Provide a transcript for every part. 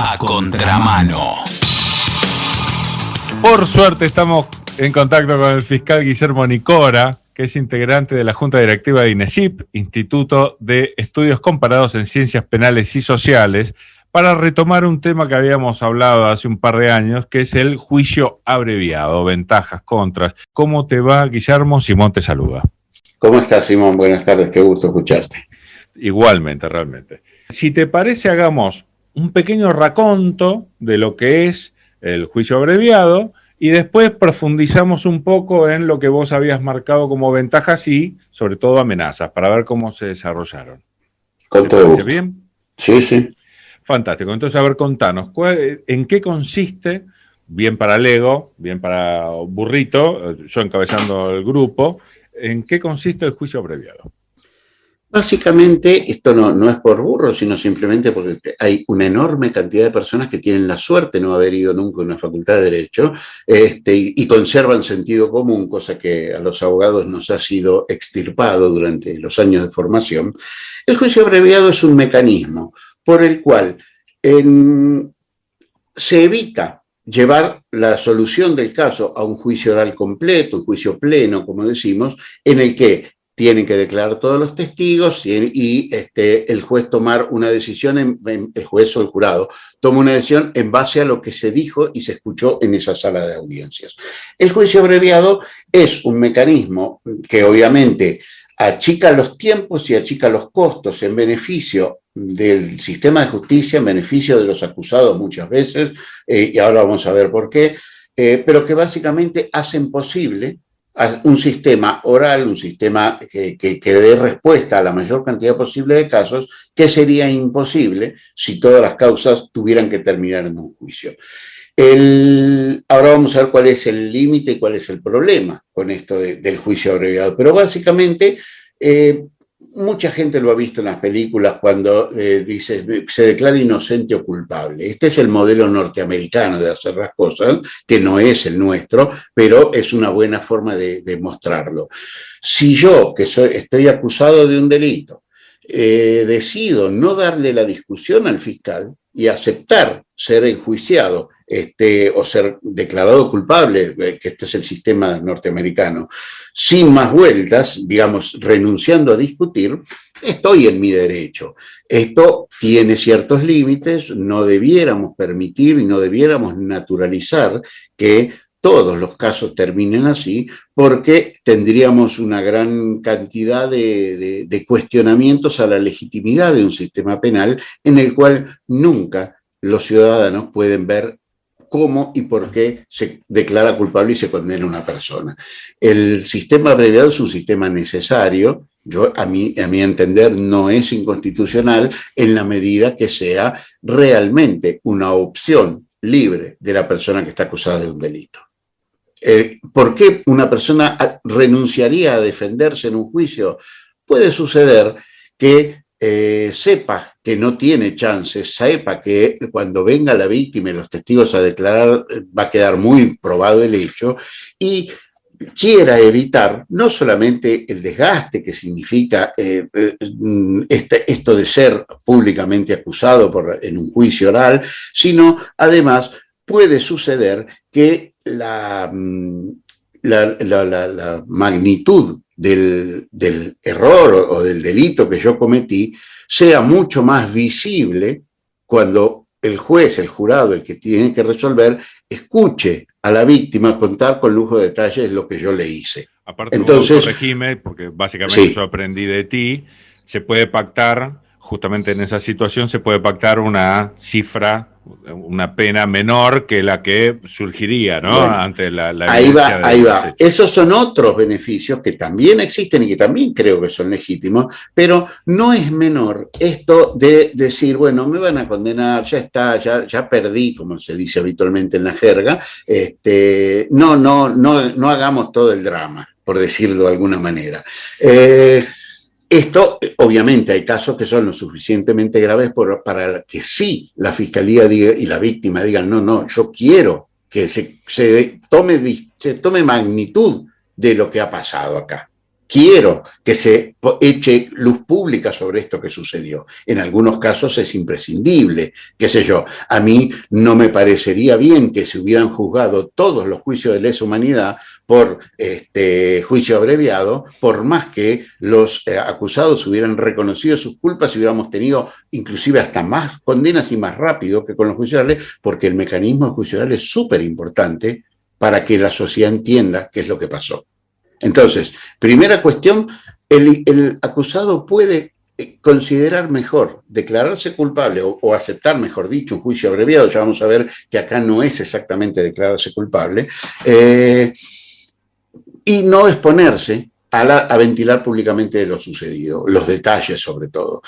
A Contramano. Por suerte estamos en contacto con el fiscal Guillermo Nicora, que es integrante de la Junta Directiva de INESIP, Instituto de Estudios Comparados en Ciencias Penales y Sociales, para retomar un tema que habíamos hablado hace un par de años, que es el juicio abreviado, ventajas, contras. ¿Cómo te va, Guillermo? Simón te saluda. ¿Cómo estás, Simón? Buenas tardes, qué gusto escucharte. Igualmente, realmente. Si te parece, hagamos un pequeño raconto de lo que es el juicio abreviado y después profundizamos un poco en lo que vos habías marcado como ventajas y, sobre todo, amenazas, para ver cómo se desarrollaron. Con todo gusto. ¿Bien? Sí, sí. Fantástico. Entonces, a ver, contanos, ¿en qué consiste, bien para Lego, bien para Burrito, yo encabezando el grupo, en qué consiste el juicio abreviado? Básicamente, esto no es por burro, sino simplemente porque hay una enorme cantidad de personas que tienen la suerte de no haber ido nunca a una facultad de Derecho y conservan sentido común, cosa que a los abogados nos ha sido extirpado durante los años de formación. El juicio abreviado es un mecanismo por el cual se evita llevar la solución del caso a un juicio oral completo, un juicio pleno, como decimos, en el que tienen que declarar todos los testigos y el juez tomar una decisión, el juez o el jurado toma una decisión en base a lo que se dijo y se escuchó en esa sala de audiencias. El juicio abreviado es un mecanismo que obviamente achica los tiempos y achica los costos en beneficio del sistema de justicia, en beneficio de los acusados muchas veces, y ahora vamos a ver por qué, pero que básicamente hacen posible un sistema oral, un sistema que dé respuesta a la mayor cantidad posible de casos, que sería imposible si todas las causas tuvieran que terminar en un juicio. Ahora vamos a ver cuál es el límite y cuál es el problema con esto del juicio abreviado, pero básicamente mucha gente lo ha visto en las películas cuando dice se declara inocente o culpable. Este es el modelo norteamericano de hacer las cosas, que no es el nuestro, pero es una buena forma de mostrarlo. Si yo, que estoy acusado de un delito, decido no darle la discusión al fiscal y aceptar ser enjuiciado o ser declarado culpable, que este es el sistema norteamericano, sin más vueltas, digamos, renunciando a discutir, estoy en mi derecho. Esto tiene ciertos límites, no debiéramos permitir y no debiéramos naturalizar que todos los casos terminen así, porque tendríamos una gran cantidad de cuestionamientos a la legitimidad de un sistema penal en el cual nunca los ciudadanos pueden ver cómo y por qué se declara culpable y se condena a una persona. El sistema abreviado es un sistema necesario. A mi entender, no es inconstitucional en la medida que sea realmente una opción libre de la persona que está acusada de un delito. ¿Por qué una persona renunciaría a defenderse en un juicio? Puede suceder que sepa que no tiene chances, sepa que cuando venga la víctima y los testigos a declarar va a quedar muy probado el hecho y quiera evitar no solamente el desgaste que significa esto de ser públicamente acusado en un juicio oral, sino además puede suceder que la magnitud del error o del delito que yo cometí sea mucho más visible cuando el juez, el jurado, el que tiene que resolver, escuche a la víctima contar con lujo de detalles lo que yo le hice. Aparte, entonces, corregime, porque básicamente sí, yo aprendí de ti, se puede pactar, justamente en esa situación se puede pactar una cifra, una pena menor que la que surgiría, ¿no? Bueno, ante la ahí va. Esos son otros beneficios que también existen y que también creo que son legítimos, pero no es menor esto de decir, bueno, me van a condenar, ya está, ya perdí, como se dice habitualmente en la jerga, no hagamos todo el drama, por decirlo de alguna manera. Esto, obviamente, hay casos que son lo suficientemente graves para que sí la fiscalía diga, y la víctima digan, no, yo quiero que se tome magnitud de lo que ha pasado acá. quiero que se eche luz pública sobre esto que sucedió. En algunos casos es imprescindible, qué sé yo. A mí no me parecería bien que se hubieran juzgado todos los juicios de lesa humanidad por juicio abreviado, por más que los acusados hubieran reconocido sus culpas y hubiéramos tenido inclusive hasta más condenas y más rápido que con los juicios orales, porque el mecanismo del juicio oral es súper importante para que la sociedad entienda qué es lo que pasó. Entonces, primera cuestión, el acusado puede considerar mejor declararse culpable o aceptar, mejor dicho, un juicio abreviado. Ya vamos a ver que acá no es exactamente declararse culpable, y no exponerse a ventilar públicamente lo sucedido, los detalles sobre todo.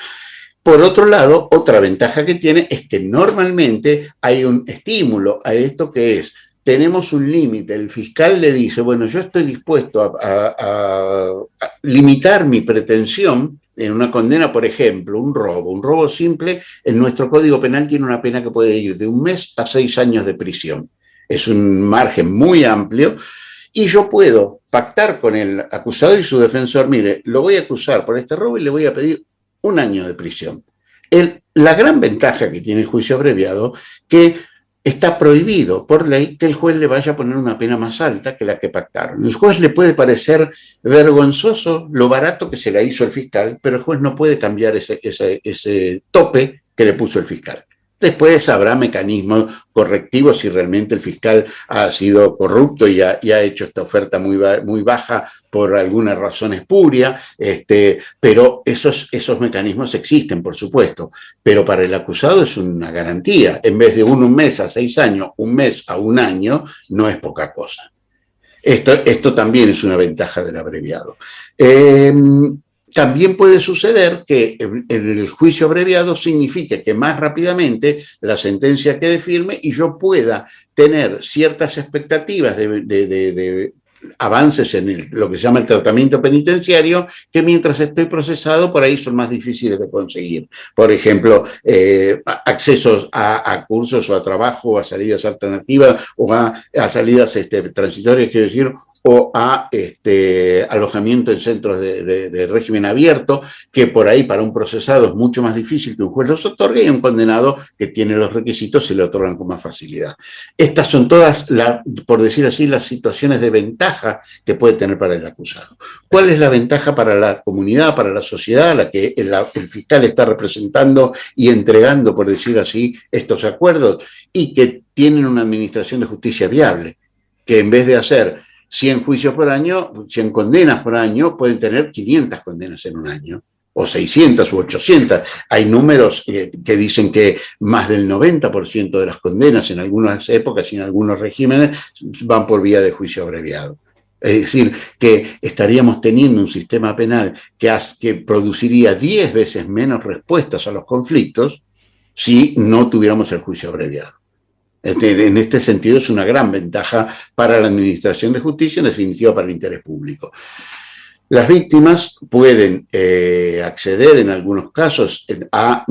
Por otro lado, otra ventaja que tiene es que normalmente hay un estímulo a esto, que es: tenemos un límite. El fiscal le dice, bueno, yo estoy dispuesto a limitar mi pretensión en una condena, por ejemplo, un robo simple. En nuestro Código Penal tiene una pena que puede ir de 1 mes a 6 años de prisión. Es un margen muy amplio y yo puedo pactar con el acusado y su defensor: mire, lo voy a acusar por este robo y le voy a pedir 1 año de prisión. La gran ventaja que tiene el juicio abreviado, que está prohibido por ley que el juez le vaya a poner una pena más alta que la que pactaron. El juez le puede parecer vergonzoso lo barato que se la hizo el fiscal, pero el juez no puede cambiar ese tope que le puso el fiscal. Después habrá mecanismos correctivos si realmente el fiscal ha sido corrupto y ha hecho esta oferta muy baja por alguna razón espuria, pero esos mecanismos existen, por supuesto. Pero para el acusado es una garantía. En vez de 1 mes a 6 años, 1 mes a 1 año, no es poca cosa. Esto también es una ventaja del abreviado. También puede suceder que el juicio abreviado signifique que más rápidamente la sentencia quede firme y yo pueda tener ciertas expectativas de avances en lo que se llama el tratamiento penitenciario, que mientras estoy procesado por ahí son más difíciles de conseguir. Por ejemplo, accesos a cursos o a trabajo, o a salidas alternativas o a salidas transitorias, quiero decir, o a alojamiento en centros de régimen abierto, que por ahí para un procesado es mucho más difícil que un juez los otorgue, y un condenado que tiene los requisitos se le otorgan con más facilidad. Estas son todas, por decir así, las situaciones de ventaja que puede tener para el acusado. ¿Cuál es la ventaja para la comunidad, para la sociedad a la que el fiscal está representando y entregando, por decir así, estos acuerdos? Y que tienen una administración de justicia viable, que en vez de hacer 100 juicios por año, 100 condenas por año, pueden tener 500 condenas en un año, o 600 u 800. Hay números que dicen que más del 90% de las condenas en algunas épocas y en algunos regímenes van por vía de juicio abreviado. Es decir, que estaríamos teniendo un sistema penal que produciría 10 veces menos respuestas a los conflictos si no tuviéramos el juicio abreviado. En este sentido es una gran ventaja para la administración de justicia, en definitiva para el interés público. Las víctimas pueden acceder en algunos casos a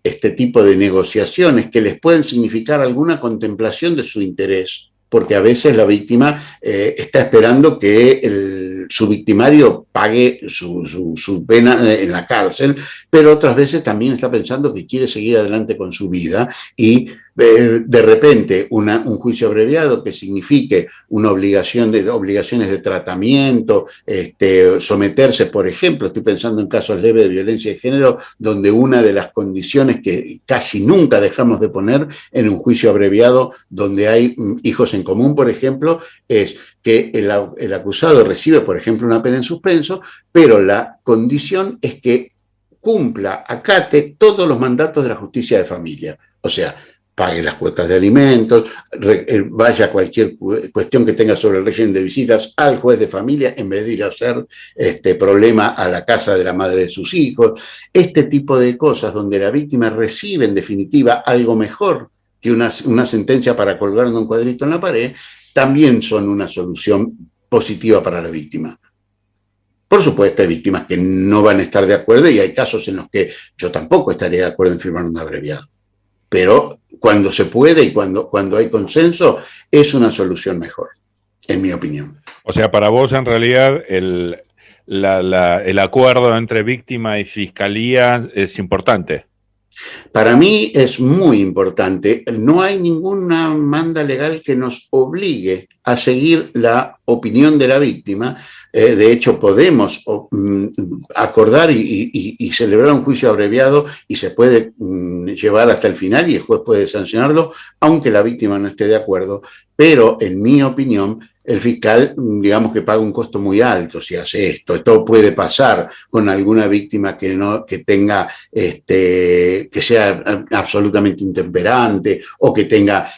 este tipo de negociaciones que les pueden significar alguna contemplación de su interés, porque a veces la víctima está esperando que su victimario pague su pena en la cárcel, pero otras veces también está pensando que quiere seguir adelante con su vida y de repente un juicio abreviado que signifique una obligaciones de tratamiento, someterse, por ejemplo, estoy pensando en casos leves de violencia de género, donde una de las condiciones que casi nunca dejamos de poner en un juicio abreviado donde hay hijos en común, por ejemplo, es que el acusado recibe, por ejemplo, una pena en suspenso, pero la condición es que acate todos los mandatos de la justicia de familia. O sea, pague las cuotas de alimentos, vaya a cualquier cuestión que tenga sobre el régimen de visitas al juez de familia en vez de ir a hacer problema a la casa de la madre de sus hijos. Este tipo de cosas donde la víctima recibe en definitiva algo mejor que una sentencia para colgar en un cuadrito en la pared, también son una solución positiva para la víctima. Por supuesto, hay víctimas que no van a estar de acuerdo y hay casos en los que yo tampoco estaría de acuerdo en firmar un abreviado. Pero cuando se puede y cuando hay consenso, es una solución mejor, en mi opinión. O sea, para vos en realidad el acuerdo entre víctima y fiscalía es importante. Para mí es muy importante. No hay ninguna manda legal que nos obligue a seguir la opinión de la víctima. De hecho, podemos acordar y celebrar un juicio abreviado y se puede llevar hasta el final y el juez puede sancionarlo, aunque la víctima no esté de acuerdo. Pero, en mi opinión, el fiscal, digamos que paga un costo muy alto si hace esto. Esto puede pasar con alguna víctima que tenga, que sea absolutamente intemperante o que tenga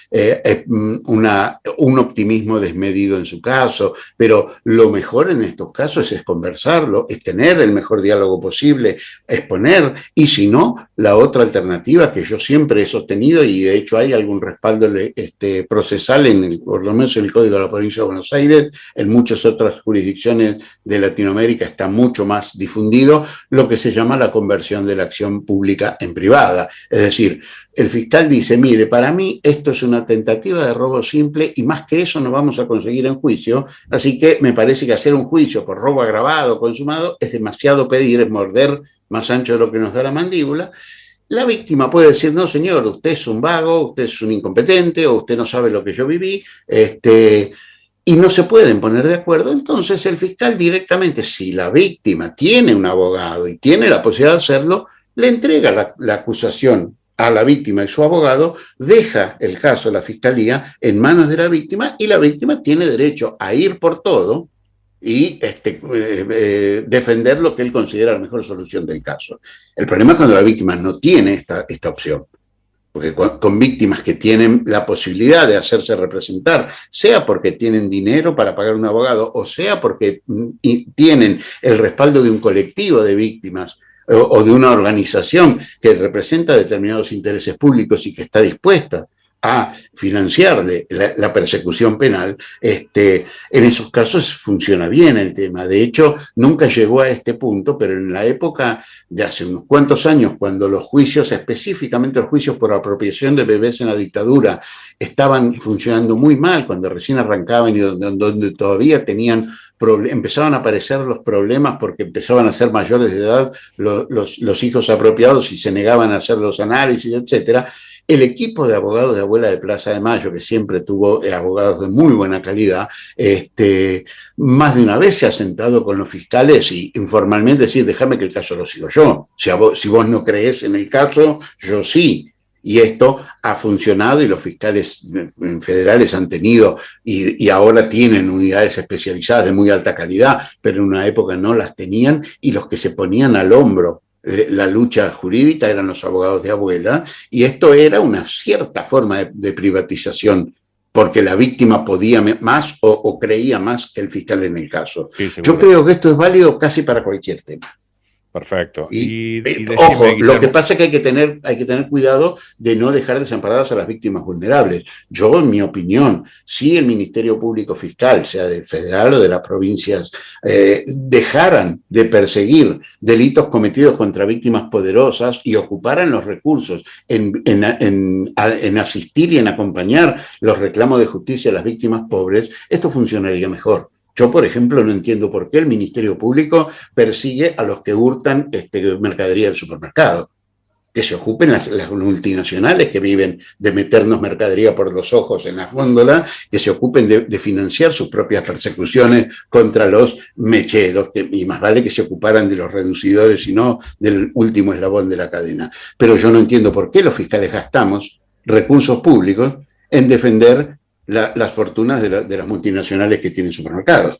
un optimismo desmedido en su caso. Pero lo mejor en estos casos es conversarlo, es tener el mejor diálogo posible, exponer, y si no, la otra alternativa que yo siempre he sostenido, y de hecho hay algún respaldo procesal por lo menos en el Código de la Provincia de Buenos Aires, en muchas otras jurisdicciones de Latinoamérica está mucho más difundido, lo que se llama la conversión de la acción pública en privada. Es decir, el fiscal dice, mire, para mí esto es una tentativa de robo simple y más que eso no vamos a conseguir en juicio, así que me parece que hacer un juicio por robo agravado, consumado, es demasiado pedir, es morder más ancho de lo que nos da la mandíbula. La víctima puede decir, no señor, usted es un vago, usted es un incompetente o usted no sabe lo que yo viví, y no se pueden poner de acuerdo. Entonces el fiscal directamente, si la víctima tiene un abogado y tiene la posibilidad de hacerlo, le entrega la acusación a la víctima y su abogado, deja el caso de la fiscalía en manos de la víctima y la víctima tiene derecho a ir por todo y defender lo que él considera la mejor solución del caso. El problema es cuando la víctima no tiene esta opción. Porque con víctimas que tienen la posibilidad de hacerse representar, sea porque tienen dinero para pagar un abogado o sea porque tienen el respaldo de un colectivo de víctimas o de una organización que representa determinados intereses públicos y que está dispuesta a financiarle la persecución penal, en esos casos funciona bien el tema. De hecho, nunca llegó a este punto, pero en la época de hace unos cuantos años, cuando los juicios, específicamente los juicios por apropiación de bebés en la dictadura, estaban funcionando muy mal, cuando recién arrancaban y donde todavía empezaban a aparecer los problemas porque empezaban a ser mayores de edad los hijos apropiados y se negaban a hacer los análisis, etcétera. El equipo de abogados de Abuela de Plaza de Mayo, que siempre tuvo abogados de muy buena calidad, más de una vez se ha sentado con los fiscales y informalmente decir, déjame que el caso lo sigo yo. Si vos no creés en el caso, yo sí. Y esto ha funcionado y los fiscales federales han tenido y ahora tienen unidades especializadas de muy alta calidad, pero en una época no las tenían y los que se ponían al hombro la lucha jurídica eran los abogados de Abuela, y esto era una cierta forma de privatización, porque la víctima podía más o creía más que el fiscal en el caso. Sí, yo creo que esto es válido casi para cualquier tema. Perfecto. Ojo, lo que pasa es que hay que tener cuidado de no dejar desamparadas a las víctimas vulnerables. Yo, en mi opinión, si el Ministerio Público Fiscal, sea del federal o de las provincias, dejaran de perseguir delitos cometidos contra víctimas poderosas y ocuparan los recursos en asistir y en acompañar los reclamos de justicia a las víctimas pobres, esto funcionaría mejor. Yo, por ejemplo, no entiendo por qué el Ministerio Público persigue a los que hurtan mercadería del supermercado. Que se ocupen las multinacionales que viven de meternos mercadería por los ojos en las góndolas, que se ocupen de financiar sus propias persecuciones contra los mecheros, y más vale que se ocuparan de los reducidores y no del último eslabón de la cadena. Pero yo no entiendo por qué los fiscales gastamos recursos públicos en defender las fortunas de las multinacionales que tienen supermercados.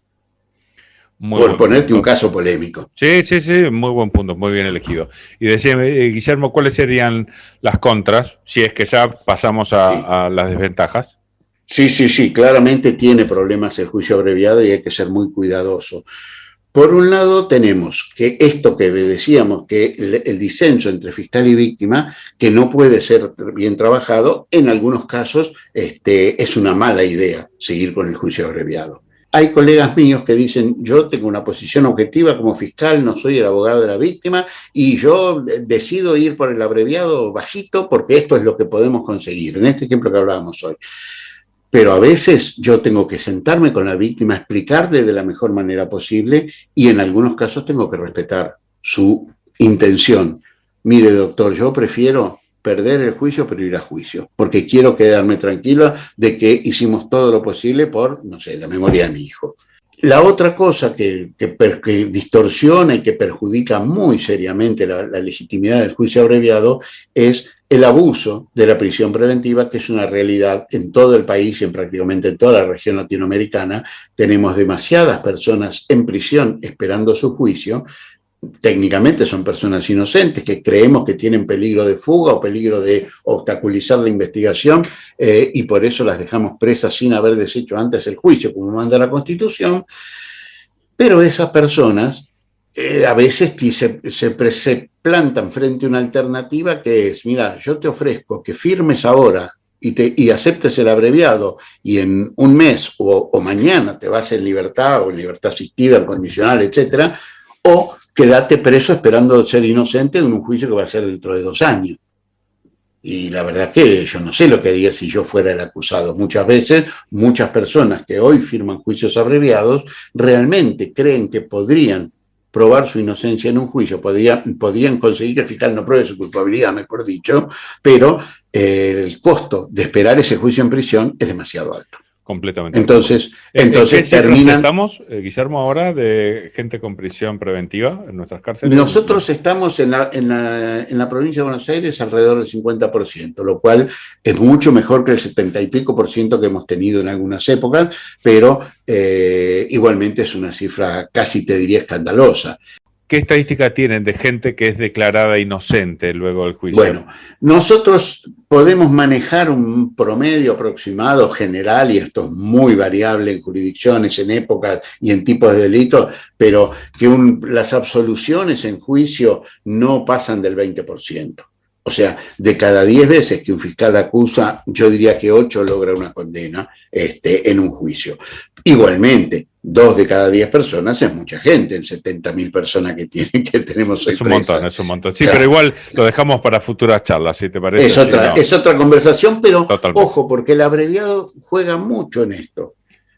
Por ponerte un caso polémico. Sí, muy buen punto, muy bien elegido. Y decime, Guillermo, ¿cuáles serían las contras, si es que ya pasamos a las desventajas? Sí, claramente tiene problemas el juicio abreviado y hay que ser muy cuidadoso. Por un lado tenemos que esto que decíamos, que el disenso entre fiscal y víctima, que no puede ser bien trabajado, en algunos casos es una mala idea seguir con el juicio abreviado. Hay colegas míos que dicen, yo tengo una posición objetiva como fiscal, no soy el abogado de la víctima y yo decido ir por el abreviado bajito porque esto es lo que podemos conseguir, en este ejemplo que hablábamos hoy. pero a veces yo tengo que sentarme con la víctima, explicarle de la mejor manera posible y en algunos casos tengo que respetar su intención. Mire, doctor, yo prefiero perder el juicio pero ir a juicio, porque quiero quedarme tranquila de que hicimos todo lo posible por, no sé, la memoria de mi hijo. La otra cosa que distorsiona y que perjudica muy seriamente la legitimidad del juicio abreviado es el abuso de la prisión preventiva, que es una realidad en todo el país y en prácticamente toda la región latinoamericana. Tenemos demasiadas personas en prisión esperando su juicio. Técnicamente son personas inocentes que creemos que tienen peligro de fuga o peligro de obstaculizar la investigación y por eso las dejamos presas sin haber deshecho antes el juicio, como manda la Constitución. Pero esas personas a veces se plantan frente a una alternativa que es, mira, yo te ofrezco que firmes ahora y aceptes el abreviado y en un mes o mañana te vas en libertad o en libertad asistida, en condicional, etcétera, o quedate preso esperando ser inocente en un juicio que va a ser dentro de 2 años. Y la verdad que yo no sé lo que haría si yo fuera el acusado. Muchas veces, muchas personas que hoy firman juicios abreviados realmente creen que podrían probar su inocencia en un juicio, podrían conseguir que el fiscal no pruebe su culpabilidad, mejor dicho, pero el costo de esperar ese juicio en prisión es demasiado alto. Completamente. Entonces ¿qué terminan. Estamos, Guillermo, ahora de gente con prisión preventiva en nuestras cárceles? Nosotros estamos en la provincia de Buenos Aires alrededor del 50%, lo cual es mucho mejor que el 70 y pico por ciento que hemos tenido en algunas épocas, pero igualmente es una cifra casi te diría escandalosa. ¿Qué estadística tienen de gente que es declarada inocente luego del juicio? Bueno, nosotros podemos manejar un promedio aproximado general, y esto es muy variable en jurisdicciones, en épocas y en tipos de delitos, pero que las absoluciones en juicio no pasan del 20%. O sea, de cada 10 veces que un fiscal acusa, yo diría que 8 logra una condena en un juicio. Igualmente, 2 de cada 10 personas es mucha gente, en 70.000 personas que tenemos hoy. Es un montón. Sí, claro. Pero igual lo dejamos para futuras charlas, si te parece. Es otra conversación, pero totalmente. Ojo, porque el abreviado juega mucho en esto.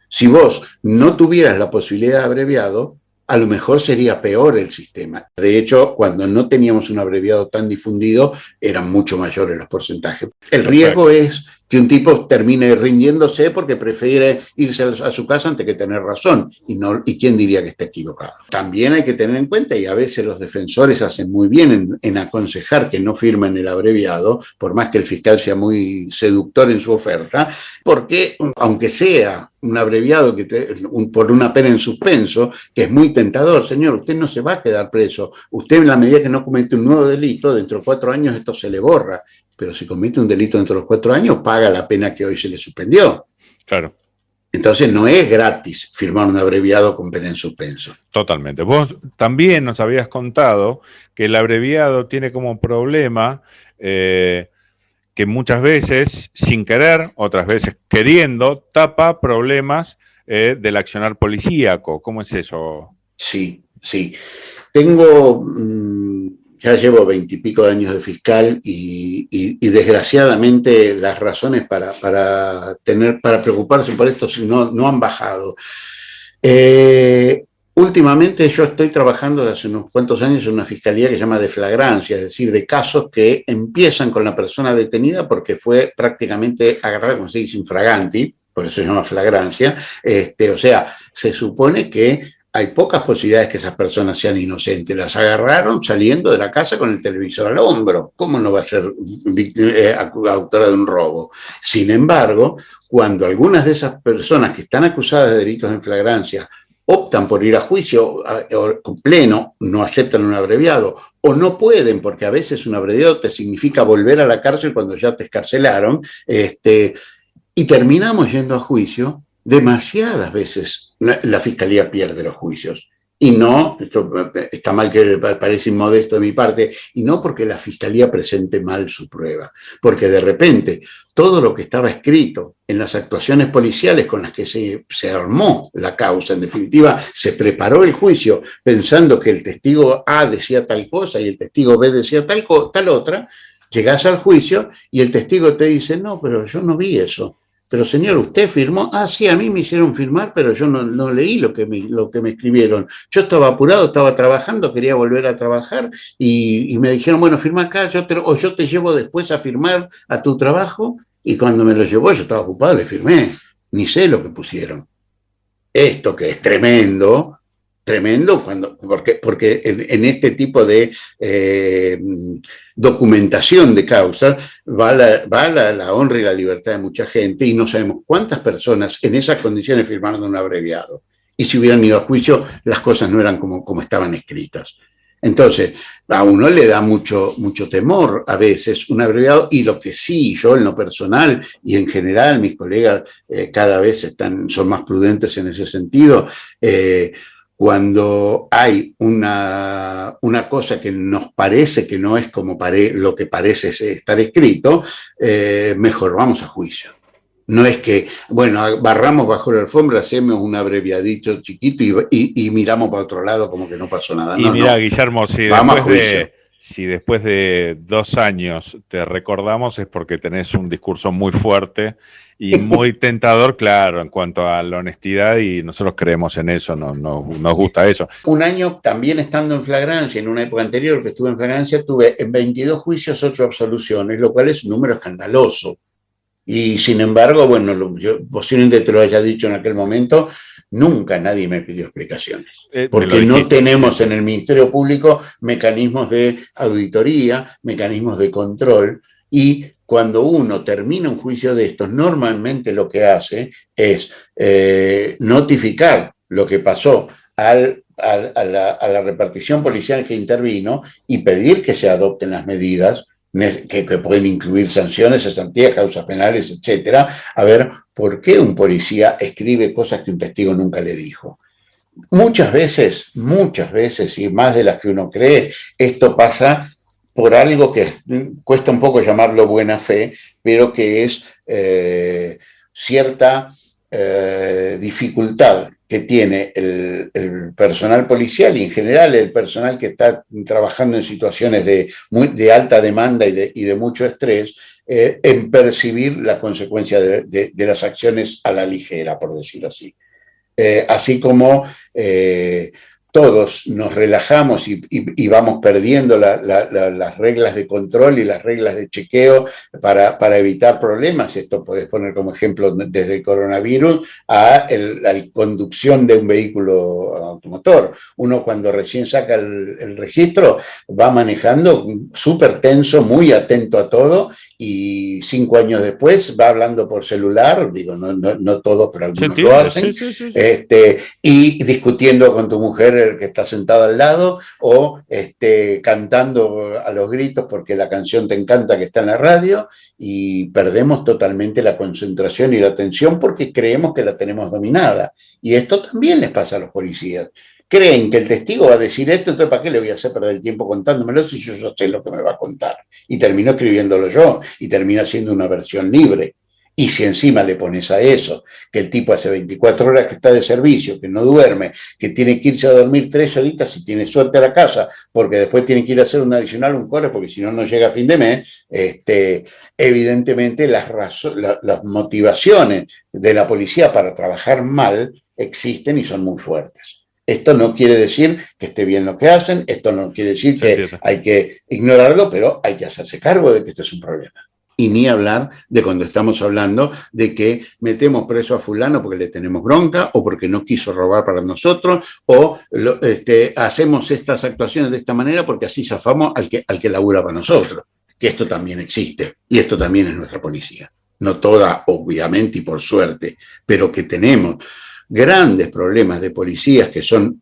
Si vos no tuvieras la posibilidad de abreviado, a lo mejor sería peor el sistema. De hecho, cuando no teníamos un abreviado tan difundido, eran mucho mayores los porcentajes. El riesgo es que un tipo termine rindiéndose porque prefiere irse a su casa antes que tener razón. ¿Y quién diría que está equivocado? También hay que tener en cuenta, y a veces los defensores hacen muy bien en aconsejar que no firmen el abreviado, por más que el fiscal sea muy seductor en su oferta, porque aunque sea un abreviado por una pena en suspenso, que es muy tentador, señor, usted no se va a quedar preso. Usted, en la medida que no comete un nuevo delito, dentro de 4 años esto se le borra. Pero si comete un delito dentro de los 4 años, paga la pena que hoy se le suspendió. Claro. Entonces no es gratis firmar un abreviado con pena en suspenso. Totalmente. Vos también nos habías contado que el abreviado tiene como problema que muchas veces, sin querer, otras veces queriendo, tapa problemas del accionar policíaco. ¿Cómo es eso? Sí. Tengo... ya llevo 20 y pico de años de fiscal y desgraciadamente las razones para preocuparse por esto no han bajado. Últimamente yo estoy trabajando desde hace unos cuantos años en una fiscalía que se llama de flagrancia, es decir, de casos que empiezan con la persona detenida porque fue prácticamente agarrada, como se dice, infraganti, por eso se llama flagrancia. O sea, se supone que hay pocas posibilidades que esas personas sean inocentes. Las agarraron saliendo de la casa con el televisor al hombro. ¿Cómo no va a ser autora de un robo? Sin embargo, cuando algunas de esas personas que están acusadas de delitos en flagrancia optan por ir a juicio pleno, no aceptan un abreviado, o no pueden, porque a veces un abreviado te significa volver a la cárcel cuando ya te escarcelaron, y terminamos yendo a juicio, demasiadas veces la fiscalía pierde los juicios. Y no, esto está mal que parece inmodesto de mi parte, y no porque la fiscalía presente mal su prueba, porque de repente todo lo que estaba escrito en las actuaciones policiales con las que se armó la causa, en definitiva, se preparó el juicio pensando que el testigo A decía tal cosa y el testigo B decía tal otra, llegás al juicio y el testigo te dice, no, pero yo no vi eso. pero señor, ¿usted firmó? Ah, sí, a mí me hicieron firmar, pero yo no leí lo que me escribieron. Yo estaba apurado, estaba trabajando, quería volver a trabajar y me dijeron, bueno, firma acá, o yo te llevo después a firmar a tu trabajo. Y cuando me lo llevó, yo estaba ocupado, le firmé. Ni sé lo que pusieron. Esto que es tremendo, tremendo, porque en este tipo de documentación de causas va la honra y la libertad de mucha gente, y no sabemos cuántas personas en esas condiciones firmaron un abreviado. Y si hubieran ido a juicio, las cosas no eran como estaban escritas. Entonces, a uno le da mucho temor a veces un abreviado, y lo que sí, yo en lo personal y en general, mis colegas cada vez son más prudentes en ese sentido. Cuando hay una cosa que nos parece que no es como lo que parece estar escrito, mejor vamos a juicio. No es que, bueno, barramos bajo la alfombra, hacemos un abreviadito chiquito y miramos para otro lado como que no pasó nada. Y no, mira, no. Guillermo, si después de 2 años te recordamos es porque tenés un discurso muy fuerte y muy tentador, claro, en cuanto a la honestidad, y nosotros creemos en eso, nos gusta eso. Un año también estando en flagrancia, en una época anterior que estuve en flagrancia, tuve en 22 juicios 8 absoluciones, lo cual es un número escandaloso. Y sin embargo, bueno, yo posiblemente te lo haya dicho en aquel momento, nunca nadie me pidió explicaciones. Porque no tenemos en el Ministerio Público mecanismos de auditoría, mecanismos de control, y cuando uno termina un juicio de estos, normalmente lo que hace es notificar lo que pasó a la repartición policial que intervino y pedir que se adopten las medidas que pueden incluir sanciones, cesantías, causas penales, etcétera, a ver por qué un policía escribe cosas que un testigo nunca le dijo. Muchas veces, y más de las que uno cree, esto pasa por algo que cuesta un poco llamarlo buena fe, pero que es cierta dificultad que tiene el personal policial y en general el personal que está trabajando en situaciones de alta demanda y de mucho estrés, en percibir la consecuencia de las acciones a la ligera, por decirlo así. Así como todos nos relajamos y vamos perdiendo las reglas de control y las reglas de chequeo para evitar problemas. Esto puedes poner como ejemplo desde el coronavirus a la conducción de un vehículo automotor. Uno cuando recién saca el registro va manejando súper tenso, muy atento a todo, y 5 años después va hablando por celular, digo, no todos, pero algunos lo hacen, sí. Y discutiendo con tu mujer que está sentado al lado, o cantando a los gritos porque la canción te encanta que está en la radio, y perdemos totalmente la concentración y la atención porque creemos que la tenemos dominada. Y esto también les pasa a los policías. Creen que el testigo va a decir esto, entonces ¿para qué le voy a hacer perder el tiempo contándomelo si yo sé lo que me va a contar? Y termino escribiéndolo yo, y termina siendo una versión libre. Y si encima le pones a eso, que el tipo hace 24 horas que está de servicio, que no duerme, que tiene que irse a dormir 3 horitas si tiene suerte a la casa, porque después tiene que ir a hacer un adicional, un core, porque si no, no llega a fin de mes, evidentemente las motivaciones de la policía para trabajar mal existen y son muy fuertes. Esto no quiere decir que esté bien lo que hacen, esto no quiere decir que hay que ignorarlo, pero hay que hacerse cargo de que este es un problema. Y ni hablar de cuando estamos hablando de que metemos preso a fulano porque le tenemos bronca, o porque no quiso robar para nosotros, o hacemos estas actuaciones de esta manera porque así zafamos al que labura para nosotros. Que esto también existe, y esto también es nuestra policía. No toda, obviamente, y por suerte, pero que tenemos grandes problemas de policías que son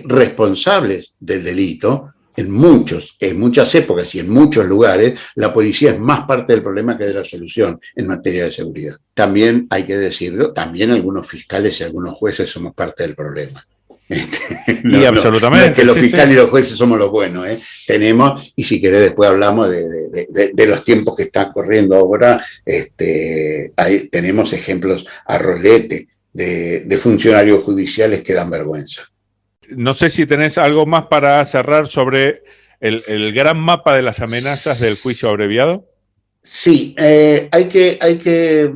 responsables del delito. En muchas épocas y en muchos lugares, la policía es más parte del problema que de la solución en materia de seguridad. También hay que decirlo, también algunos fiscales y algunos jueces somos parte del problema. Absolutamente. No es que los fiscales y los jueces somos los buenos, tenemos, y si querés después hablamos de los tiempos que están corriendo ahora, ahí tenemos ejemplos a rolete de funcionarios judiciales que dan vergüenza. No sé si tenés algo más para cerrar sobre el gran mapa de las amenazas del juicio abreviado. Sí, hay que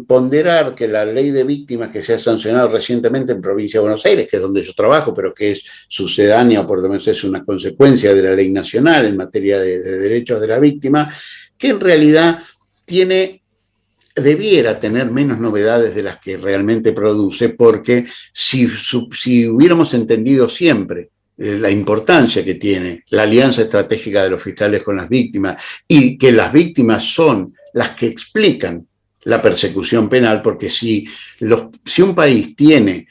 ponderar que la ley de víctimas que se ha sancionado recientemente en Provincia de Buenos Aires, que es donde yo trabajo, pero que es sucedánea o por lo menos es una consecuencia de la ley nacional en materia de derechos de la víctima, que en realidad debiera tener menos novedades de las que realmente produce, porque si hubiéramos entendido siempre la importancia que tiene la alianza estratégica de los fiscales con las víctimas y que las víctimas son las que explican la persecución penal, porque si un país tiene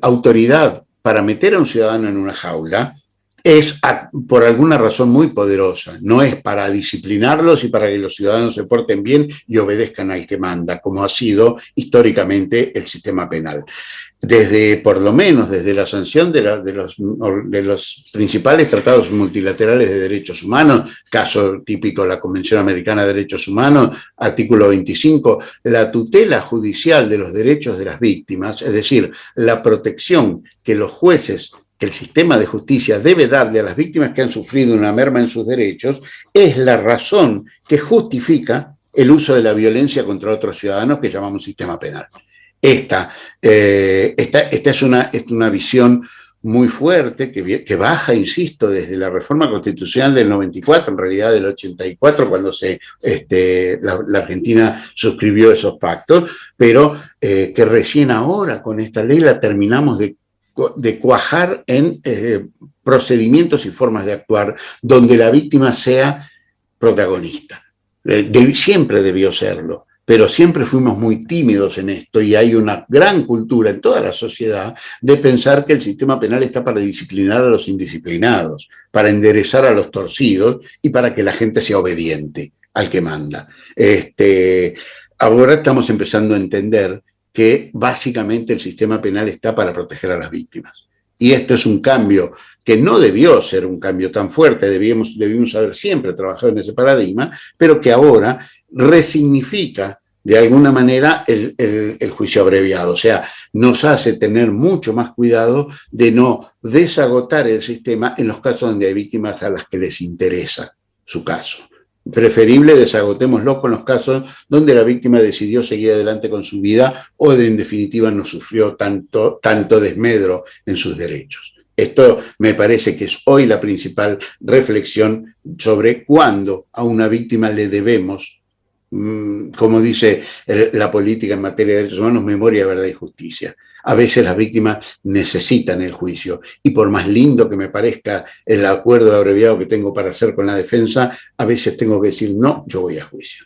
autoridad para meter a un ciudadano en una jaula, es por alguna razón muy poderosa, no es para disciplinarlos y para que los ciudadanos se porten bien y obedezcan al que manda, como ha sido históricamente el sistema penal. Por lo menos desde la sanción de los principales tratados multilaterales de derechos humanos, caso típico la Convención Americana de Derechos Humanos, artículo 25, la tutela judicial de los derechos de las víctimas, es decir, la protección que los jueces, que el sistema de justicia debe darle a las víctimas que han sufrido una merma en sus derechos, es la razón que justifica el uso de la violencia contra otros ciudadanos que llamamos sistema penal. Esta es una visión muy fuerte que baja, insisto, desde la reforma constitucional del 94, en realidad del 84, cuando la Argentina suscribió esos pactos, pero que recién ahora con esta ley la terminamos de cuajar en procedimientos y formas de actuar donde la víctima sea protagonista. Siempre debió serlo, pero siempre fuimos muy tímidos en esto y hay una gran cultura en toda la sociedad de pensar que el sistema penal está para disciplinar a los indisciplinados, para enderezar a los torcidos y para que la gente sea obediente al que manda. Ahora estamos empezando a entender que básicamente el sistema penal está para proteger a las víctimas. Y esto es un cambio que no debió ser un cambio tan fuerte, debimos haber siempre trabajado en ese paradigma, pero que ahora resignifica de alguna manera el juicio abreviado. O sea, nos hace tener mucho más cuidado de no desagotar el sistema en los casos donde hay víctimas a las que les interesa su caso. Preferible desagotémoslo con los casos donde la víctima decidió seguir adelante con su vida o en definitiva no sufrió tanto desmedro en sus derechos. Esto me parece que es hoy la principal reflexión sobre cuándo a una víctima le debemos, como dice la política en materia de derechos humanos, memoria, verdad y justicia. A veces las víctimas necesitan el juicio y por más lindo que me parezca el acuerdo de abreviado que tengo para hacer con la defensa, a veces tengo que decir no, yo voy a juicio.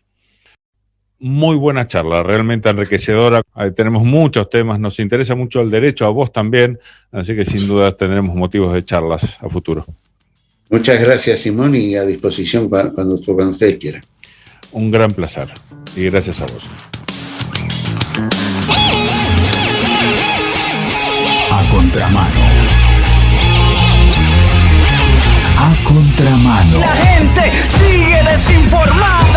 Muy buena charla, realmente enriquecedora. Tenemos muchos temas, nos interesa mucho el derecho, a vos también, así que sin duda tendremos motivos de charlas a futuro. Muchas gracias, Simón, y a disposición cuando ustedes quieran. Un gran placer y gracias a vos. A contramano. A contramano. La gente sigue desinformada.